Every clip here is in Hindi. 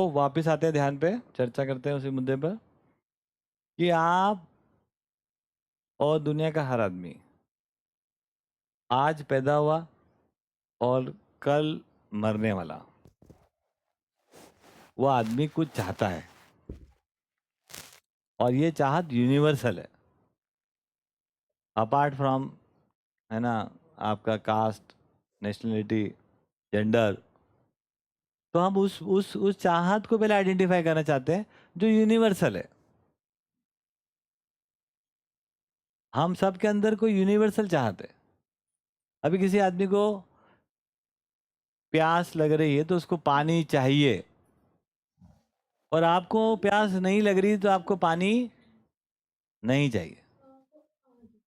तो वापस आते हैं ध्यान पे, चर्चा करते हैं उसी मुद्दे पर कि आप और दुनिया का हर आदमी आज पैदा हुआ और कल मरने वाला, वो आदमी कुछ चाहता है और ये चाहत यूनिवर्सल है, अपार्ट फ्रॉम, है ना, आपका कास्ट, नेशनलिटी, जेंडर। तो हम उस चाहत को पहले आइडेंटिफाई करना चाहते हैं जो यूनिवर्सल है। हम सब के अंदर कोई यूनिवर्सल चाहत है। अभी किसी आदमी को प्यास लग रही है तो उसको पानी चाहिए, और आपको प्यास नहीं लग रही तो आपको पानी नहीं चाहिए।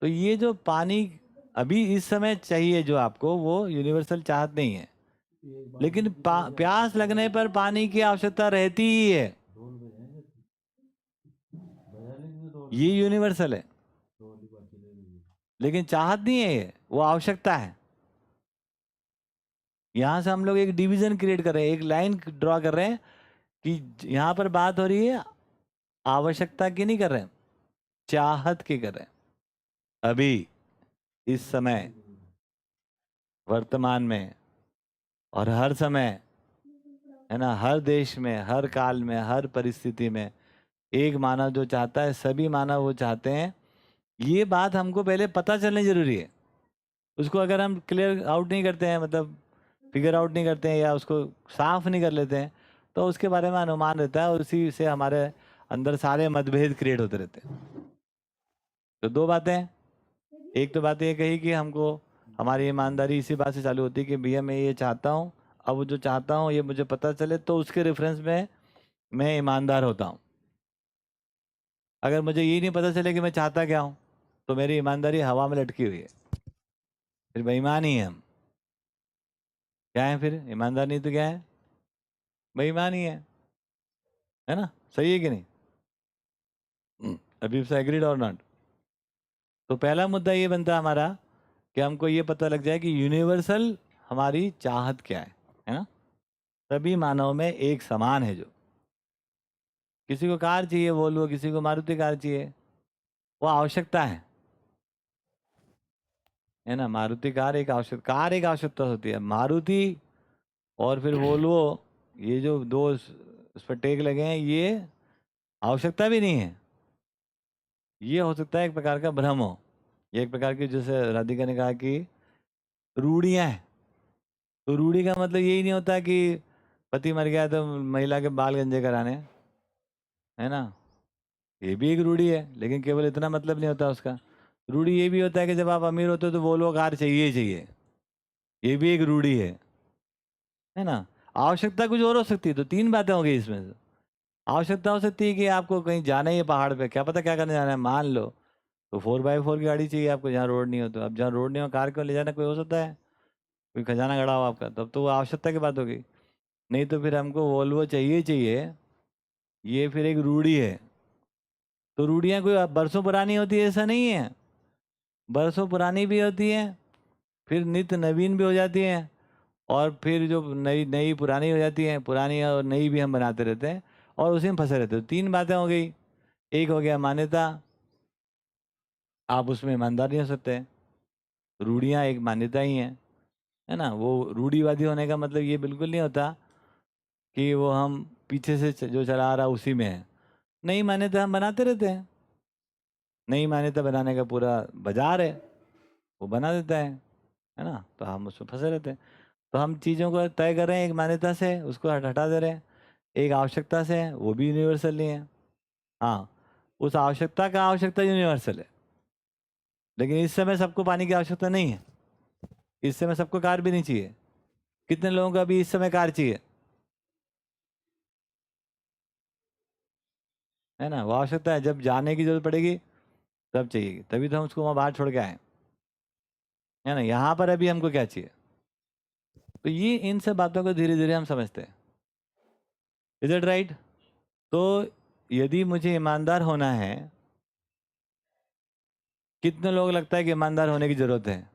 तो ये जो पानी अभी इस समय चाहिए जो आपको, वो यूनिवर्सल चाहत नहीं है, लेकिन प्यास लगने पर पानी की आवश्यकता रहती ही है, ये यूनिवर्सल है। लेकिन चाहत नहीं है, ये वो आवश्यकता है। यहां से हम लोग एक डिवीजन क्रिएट कर रहे हैं, एक लाइन ड्रॉ कर रहे हैं कि यहां पर बात हो रही है आवश्यकता की नहीं कर रहे हैं, चाहत की कर रहे हैं। अभी इस समय वर्तमान में और हर समय, है ना, हर देश में, हर काल में, हर परिस्थिति में एक मानव जो चाहता है, सभी मानव वो चाहते हैं। ये बात हमको पहले पता चलनी जरूरी है। उसको अगर हम क्लियर आउट नहीं करते हैं, मतलब फिगर आउट नहीं करते हैं या उसको साफ नहीं कर लेते हैं, तो उसके बारे में अनुमान रहता है और उसी से हमारे अंदर सारे मतभेद क्रिएट होते रहते हैं। तो दो बातें, एक तो बात ये कही कि हमको हमारी ईमानदारी इसी बात से चालू होती है कि भैया मैं ये चाहता हूँ, अब वो जो चाहता हूँ ये मुझे पता चले तो उसके रेफरेंस में मैं ईमानदार होता हूँ। अगर मुझे यही नहीं पता चले कि मैं चाहता क्या हूँ, तो मेरी ईमानदारी हवा में लटकी हुई है, फिर बेईमान ही है हम। क्या है फिर? ईमानदार नहीं तो क्या है? बेईमान ही है ना? सही है कि नहीं? अभी से एग्रीड और नॉट? तो पहला मुद्दा ये बनता है हमारा कि हमको ये पता लग जाए कि यूनिवर्सल हमारी चाहत क्या है ना? सभी मानव में एक समान है। जो किसी को कार चाहिए वोल्वो, किसी को मारुति कार चाहिए, वो आवश्यकता है ना? मारुति कार एक आवश्यकता होती है। मारुति और फिर वोल्वो, ये जो दो उस पर टेक लगे हैं, ये आवश्यकता भी नहीं है। ये हो सकता है एक प्रकार का भ्रम हो, ये एक प्रकार की, जैसे राधिका ने कहा कि रूढ़ियां हैं। तो रूढ़ी का मतलब यही नहीं होता कि पति मर गया तो महिला के बाल गंजे कराने, है ना? ये भी एक रूढ़ी है, लेकिन केवल इतना मतलब नहीं होता उसका। रूढ़ी ये भी होता है कि जब आप अमीर होते हो तो वो लोग कार चाहिए ही चाहिए, ये भी एक रूढ़ी है ना? आवश्यकता कुछ और हो सकती है। तो तीन बातें हो गई इसमें से। आवश्यकता हो सकती है कि आपको कहीं जाना ही है पहाड़ पे, क्या पता क्या करने जाना है, मान लो तो 4x4 की गाड़ी चाहिए आपको जहाँ रोड नहीं हो। तो अब जहाँ रोड नहीं हो कार क्यों ले जाना? कोई हो सकता है कोई खजाना गड़ा हो आपका, तब तो वो आवश्यकता की बात होगी। नहीं तो फिर हमको वोल्वो चाहिए ही चाहिए, ये फिर एक रूढ़ी है। तो रूढ़ियाँ कोई बरसों पुरानी होती है ऐसा नहीं है, बरसों पुरानी भी होती हैं, फिर नित्य नवीन भी हो जाती हैं, और फिर जो नई नई पुरानी हो जाती हैं, पुरानी और नई भी हम बनाते रहते हैं और उसी में फंसे रहते हैं। तीन बातें हो गई। एक हो गया मान्यता, आप उसमें ईमानदार नहीं हो सकते। रूढ़ियाँ एक मान्यता ही हैं, है ना? वो रूढ़िवादी होने का मतलब ये बिल्कुल नहीं होता कि वो हम पीछे से जो चला आ रहा उसी में है। नई मान्यता हम बनाते रहते हैं, नई मान्यता बनाने का पूरा बाजार है, वो बना देता है ना? तो हम उसमें फंसे रहते हैं। तो हम चीज़ों को तय कर रहे हैं एक मान्यता से, उसको हटा दे रहे हैं। एक आवश्यकता से, वो भी यूनिवर्सल नहीं है। हाँ, उस आवश्यकता का आवश्यकता यूनिवर्सल है, लेकिन इस समय सबको पानी की आवश्यकता नहीं है। इस समय सबको कार भी नहीं चाहिए। कितने लोगों को अभी इस समय कार चाहिए? है ना? वो आवश्यकता है, जब जाने की जरूरत पड़ेगी तब चाहिए, तभी तो हम उसको वहाँ बाहर छोड़ के आए, है ना? यहाँ पर अभी हमको क्या चाहिए? तो ये इन सब बातों को धीरे धीरे हम समझते हैं। Is it right? तो यदि मुझे ईमानदार होना है, कितने लोग लगता है कि ईमानदार होने की जरूरत है?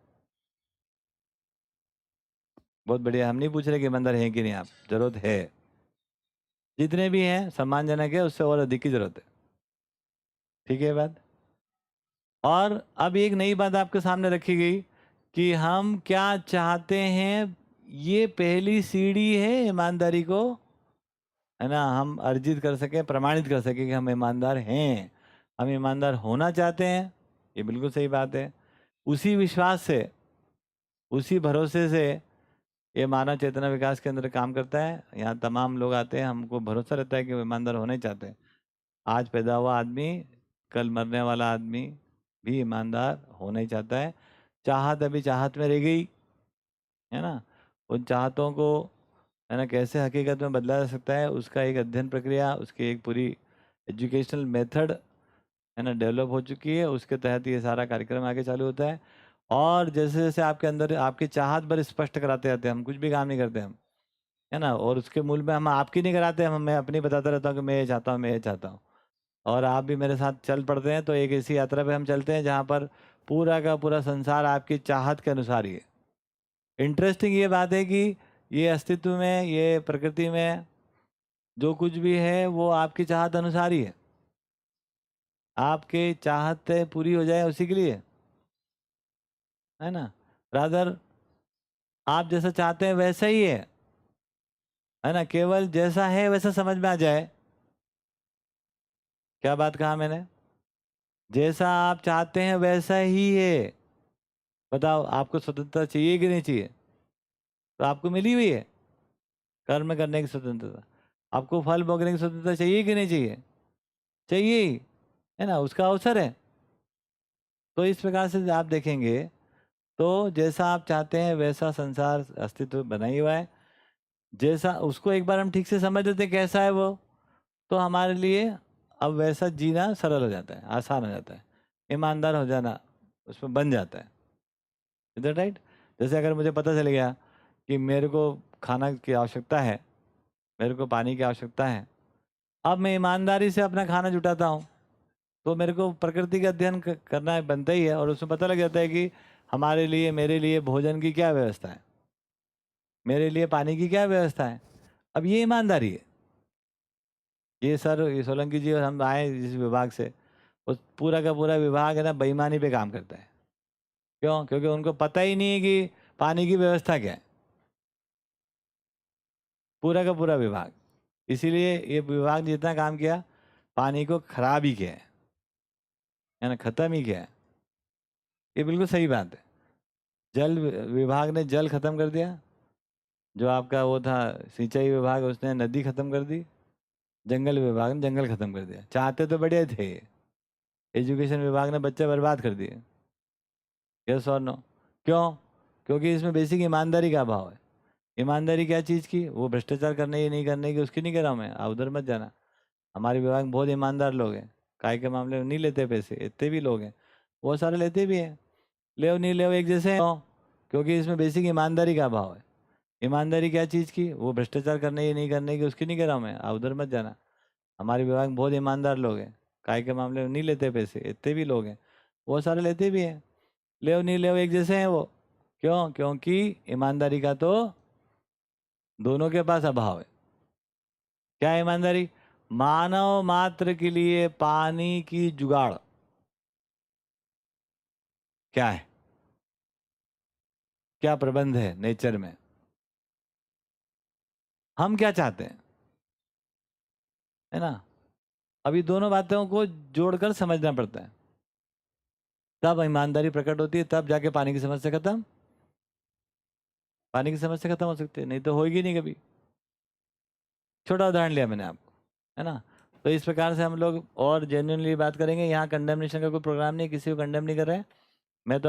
बहुत बढ़िया। हम नहीं पूछ रहे कि ईमानदार है कि नहीं आप, जरूरत है। जितने भी हैं सम्मानजनक है, उससे और अधिक की जरूरत है। ठीक है बात। और अब एक नई बात आपके सामने रखी गई कि हम क्या चाहते हैं, ये पहली सीढ़ी है ईमानदारी को, है ना, हम अर्जित कर सकें, प्रमाणित कर सकें कि हम ईमानदार हैं, हम ईमानदार होना चाहते हैं। ये बिल्कुल सही बात है। उसी विश्वास से, उसी भरोसे से ये मानव चेतना विकास के अंदर काम करता है। यहाँ तमाम लोग आते हैं, हमको भरोसा रहता है कि वो ईमानदार होना ही चाहते हैं। आज पैदा हुआ आदमी, कल मरने वाला आदमी भी ईमानदार होना ही चाहता है। चाहत अभी चाहत में रह गई, है ना, उन चाहतों को, है ना, कैसे हकीकत में बदला जा सकता है, उसका एक अध्ययन प्रक्रिया, उसकी एक पूरी एजुकेशनल मेथड, है ना, डेवलप हो चुकी है। उसके तहत ये सारा कार्यक्रम आगे चालू होता है। और जैसे जैसे आपके अंदर आपकी चाहत भर स्पष्ट कराते जाते हैं, हम कुछ भी काम नहीं करते हम, है ना, और उसके मूल में हम आपकी नहीं कराते, हम मैं अपनी बताता रहता हूँ कि मैं ये चाहता हूँ, मैं ये चाहता हूँ। और आप भी मेरे साथ चल पड़ते हैं, तो एक ऐसी यात्रा पे हम चलते हैं जहाँ पर पूरा का पूरा संसार आपकी चाहत के अनुसार ही है। इंटरेस्टिंग ये बात है कि ये अस्तित्व में, ये प्रकृति में जो कुछ भी है वो आपकी चाहत अनुसार ही है। आपके चाहत पूरी हो जाए उसी के लिए, है ना। रादर आप जैसा चाहते हैं वैसा ही है ना, केवल जैसा है वैसा समझ में आ जाए। क्या बात कहा मैंने? जैसा आप चाहते हैं वैसा ही है। बताओ आपको स्वतंत्रता चाहिए कि नहीं चाहिए? तो आपको मिली हुई है कर्म करने की स्वतंत्रता। आपको फल भोगने की स्वतंत्रता चाहिए कि नहीं चाहिए? चाहिए ही, है ना, उसका अवसर है। तो इस प्रकार से आप देखेंगे तो जैसा आप चाहते हैं वैसा संसार अस्तित्व बना ही हुआ है। जैसा उसको एक बार हम ठीक से समझ लेते हैं कैसा है वो, तो हमारे लिए अब वैसा जीना सरल हो जाता है, आसान हो जाता है, ईमानदार हो जाना उसमें बन जाता है। Is that right? जैसे अगर मुझे पता चल गया कि मेरे को खाना की आवश्यकता है, मेरे को पानी की आवश्यकता है, अब मैं ईमानदारी से अपना खाना जुटाता हूँ, तो मेरे को प्रकृति का अध्ययन करना बनता ही है, और उसमें पता लग जाता है कि हमारे लिए, मेरे लिए भोजन की क्या व्यवस्था है, मेरे लिए पानी की क्या व्यवस्था है। अब ये ईमानदारी है। ये सर, ये सोलंकी जी और हम आए जिस विभाग से, उस पूरा का पूरा विभाग है ना बेईमानी पे काम करता है। क्यों? क्योंकि उनको पता ही नहीं है कि पानी की व्यवस्था क्या है, पूरा का पूरा विभाग। इसीलिए ये विभाग ने जितना काम किया, पानी को खराब ही किया है ना, खत्म ही किया है। ये बिल्कुल सही बात है। जल विभाग ने जल खत्म कर दिया, जो आपका वो था सिंचाई विभाग, उसने नदी खत्म कर दी, जंगल विभाग ने जंगल खत्म कर दिया। चाहते तो बढ़िया थे। एजुकेशन विभाग ने बच्चे बर्बाद कर दिए। यस और नो? क्यों? क्योंकि इसमें बेसिक ईमानदारी का अभाव है। ईमानदारी क्या चीज़ की? वो भ्रष्टाचार करने की, नहीं करने की, उसकी नहीं कह रहा हूँ मैं, आप उधर मत जाना। हमारे विभाग में बहुत ईमानदार लोग हैं, काय के मामले में नहीं लेते पैसे, इतने भी लोग हैं, बहुत सारे लेते भी हैं। ले नहीं ले एक जैसे हैं, क्योंकि इसमें बेसिक ईमानदारी का अभाव है। ईमानदारी क्या चीज़ की? वो भ्रष्टाचार करने की, नहीं करने की, उसकी नहीं कह रहा हूँ मैं, आप उधर मत जाना। हमारे विभाग में बहुत ईमानदार लोग हैं, काय के मामले में नहीं लेते पैसे, इतने भी लोग हैं, बहुत सारे लेते भी हैं। ले नहीं ले एक जैसे हैं वो। क्यों? क्योंकि ईमानदारी का तो दोनों के पास अभाव है। क्या है ईमानदारी? मानव मात्र के लिए पानी की जुगाड़ क्या है, क्या प्रबंध है नेचर में, हम क्या चाहते हैं, है ना। अभी दोनों बातों को जोड़कर समझना पड़ता है, तब ईमानदारी प्रकट होती है, तब जाके पानी की समस्या खत्म, पानी की समस्या खत्म हो सकती है, नहीं तो होगी नहीं कभी। छोटा उदाहरण लिया मैंने आपको, है ना। तो इस प्रकार से हम लोग और जेन्युइनली बात करेंगे। यहाँ कंडेमनेशन का कोई प्रोग्राम नहीं, किसी को कंडेम नहीं कर रहे हैं, मैं तो